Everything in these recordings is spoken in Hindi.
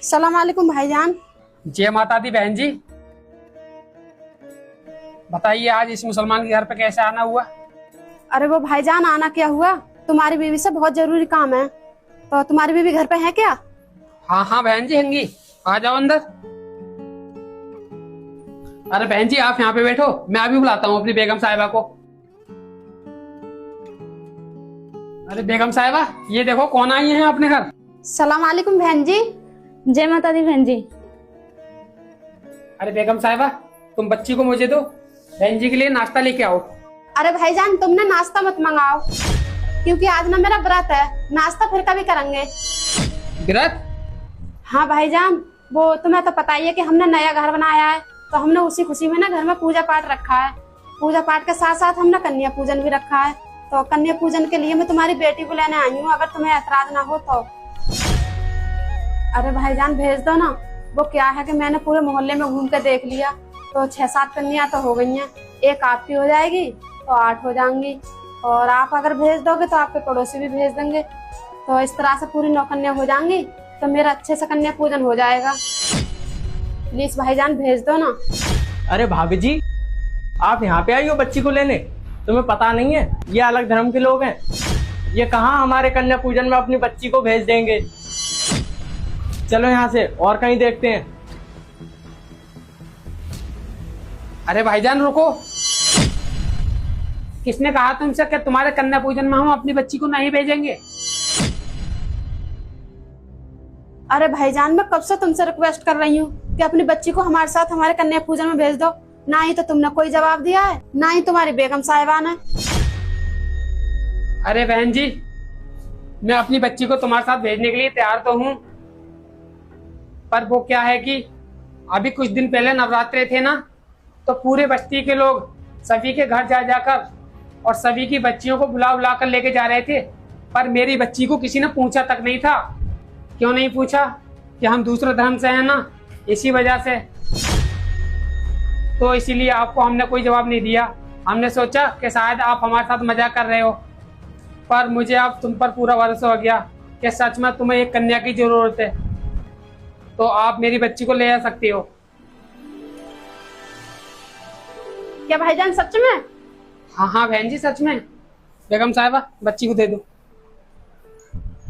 सलाम वालेकुम भाईजान। जय माता दी बहन जी। बताइए आज इस मुसलमान के घर पे कैसे आना हुआ? अरे वो भाईजान, आना क्या हुआ, तुम्हारी बीवी से बहुत जरूरी काम है। तो तुम्हारी बीवी घर पे है क्या? हाँ हाँ बहन जी हंगी, आ जाओ अंदर। अरे बहन जी आप यहाँ पे बैठो, मैं अभी बुलाता हूँ अपनी बेगम साहिबा को। अरे बेगम साहिबा, ये देखो कौन आई है अपने घर। सलाम वालेकुम बहन जी। जय माता दी बहन जी। अरे बेगम साहिबा, तुम बच्ची को मुझे दो, बहन जी के लिए नाश्ता लेके आओ। अरे भाईजान, तुमने नाश्ता मत मंगाओ, क्योंकि आज ना मेरा व्रत है। नाश्ता फिर कभी करेंगे। व्रत? हाँ भाईजान, वो तुम्हें तो पता ही है कि हमने नया घर बनाया है, तो हमने उसी खुशी में ना घर में पूजा पाठ रखा है। पूजा पाठ के साथ साथ हमने कन्या पूजन भी रखा है। तो कन्या पूजन के लिए मैं तुम्हारी बेटी को लेने आई हूँ, अगर तुम्हें ऐतराज ना हो तो। अरे भाईजान भेज दो ना। वो क्या है कि मैंने पूरे मोहल्ले में घूम के देख लिया, तो 6-7 कन्या तो हो गई हैं। एक आपकी हो जाएगी तो 8 हो जाएंगी, और आप अगर भेज दोगे तो आपके पड़ोसी भी भेज देंगे, तो इस तरह से पूरी 9 कन्या हो जाएंगी। तो मेरा अच्छे से कन्या पूजन हो जाएगा। प्लीज भाईजान भेज दो ना। अरे भाभी जी, आप यहाँ पे आई हो बच्ची को लेने? तुम्हें पता नहीं है ये अलग धर्म के लोग हैं। ये कहाँ हमारे कन्या पूजन में अपनी बच्ची को भेज देंगे। चलो यहाँ से और कहीं देखते हैं। अरे भाईजान रुको, किसने कहा तुमसे कि तुम्हारे कन्या पूजन में हम अपनी बच्ची को नहीं भेजेंगे? अरे भाईजान, मैं कब से तुमसे रिक्वेस्ट कर रही हूँ कि अपनी बच्ची को हमारे साथ हमारे कन्या पूजन में भेज दो। ना ही तो तुमने कोई जवाब दिया है, ना ही तुम्हारी बेगम साहिबा ने। अरे बहन जी, मैं अपनी बच्ची को तुम्हारे साथ भेजने के लिए तैयार तो हूँ, पर वो क्या है कि अभी कुछ दिन पहले नवरात्रे थे ना, तो पूरे बस्ती के लोग सभी के घर जा जाकर और सभी की बच्चियों को बुला बुला कर लेके जा रहे थे, पर मेरी बच्ची को किसी ने पूछा तक नहीं था। क्यों नहीं पूछा? कि हम दूसरे धर्म से हैं ना, इसी वजह से। तो इसीलिए आपको हमने कोई जवाब नहीं दिया। हमने सोचा कि शायद आप हमारे साथ मजाक कर रहे हो, पर मुझे अब तुम पर पूरा भरोसा हो गया कि सच में तुम्हें एक कन्या की जरूरत है, तो आप मेरी बच्ची को ले आ सकती हो। क्या भाईजान सच में? हाँ हाँ बहन जी सच में। बेगम साहिबा बच्ची को दे दो।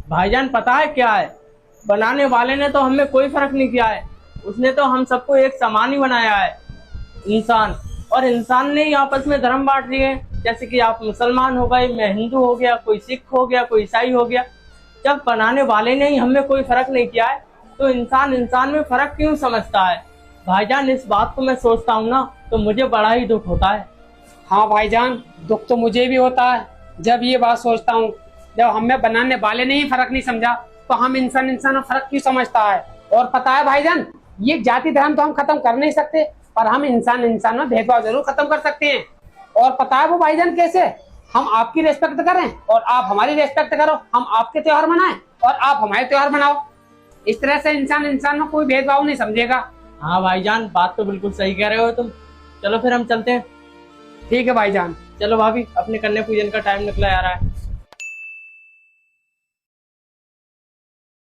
भाईजान पता है क्या है, बनाने वाले ने तो हमें कोई फर्क नहीं किया है। उसने तो हम सबको एक समान ही बनाया है, इंसान। और इंसान ने ही आपस में धर्म बांट दिए, जैसे कि आप मुसलमान हो गए, मैं हिंदू हो गया, कोई सिख हो गया, कोई ईसाई हो गया। जब बनाने वाले ने ही हमें कोई फर्क नहीं किया है, तो इंसान इंसान में फर्क क्यों समझता है? भाईजान इस बात को मैं सोचता हूँ ना, तो मुझे बड़ा ही दुख होता है। हाँ भाईजान, दुख तो मुझे भी होता है जब ये बात सोचता हूँ। जब हमें बनाने वाले ने ही फर्क नहीं समझा, तो हम इंसान इंसान में फर्क क्यों समझता है? और पता है भाईजान, ये जाति धर्म तो हम खत्म कर नहीं सकते, पर हम इंसान इंसान में भेदभाव जरूर खत्म कर सकते हैं। और पता है वो भाईजान कैसे? हम आपकी रेस्पेक्ट करें और आप हमारी रेस्पेक्ट करो, हम आपके त्योहार मनाएं और आप हमारे त्योहार मनाओ। इस तरह से इंसान इंसान में कोई भेदभाव नहीं समझेगा। हाँ भाईजान, बात तो बिल्कुल सही कह रहे हो तुम। चलो फिर हम चलते हैं। ठीक है भाईजान। चलो भाभी, अपने कन्या पूजन का टाइम निकला आ रहा है।